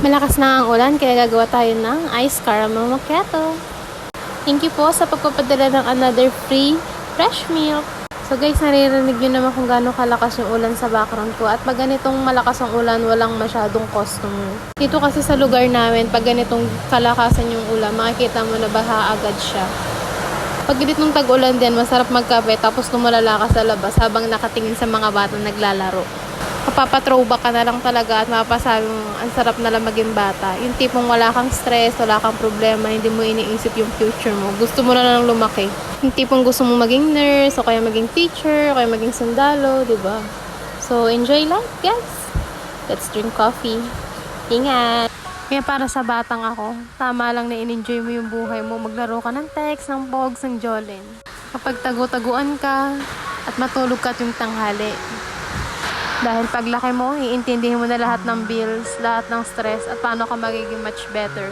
Malakas na ang ulan kaya gagawa tayo ng ice caramel macchiato. Thank you po sa pagpapadala ng another free fresh milk. So guys, naririnig nyo naman kung gaano kalakas yung ulan sa background ko. At pag ganitong malakas ang ulan, walang masyadong customer. Dito kasi sa lugar namin, pag ganitong kalakasan yung ulan, makikita mo na baha agad siya. Pag ganitong tag-ulan din, masarap magkape tapos lumalala ka sa labas habang nakatingin sa mga bata naglalaro. Mapapatrowback ka na lang talaga at mapasabi mo, ang sarap na lang maging bata. Yung tipong wala kang stress, wala kang problema, hindi mo iniisip yung future mo. Gusto mo na lang lumaki. Yung tipong gusto mo maging nurse, o kaya maging teacher, o kaya maging sundalo, diba? So, enjoy life, guys. Let's drink coffee. Ingat! Kaya para sa batang ako, tama lang na in-enjoy mo yung buhay mo. Maglaro ka ng text, ng pogs, ng jolin. Kapag tagu-taguan ka, at matulog ka tuwing tanghali. Dahil paglaki mo, iintindihin mo na lahat ng bills, lahat ng stress, at paano ka magiging much better.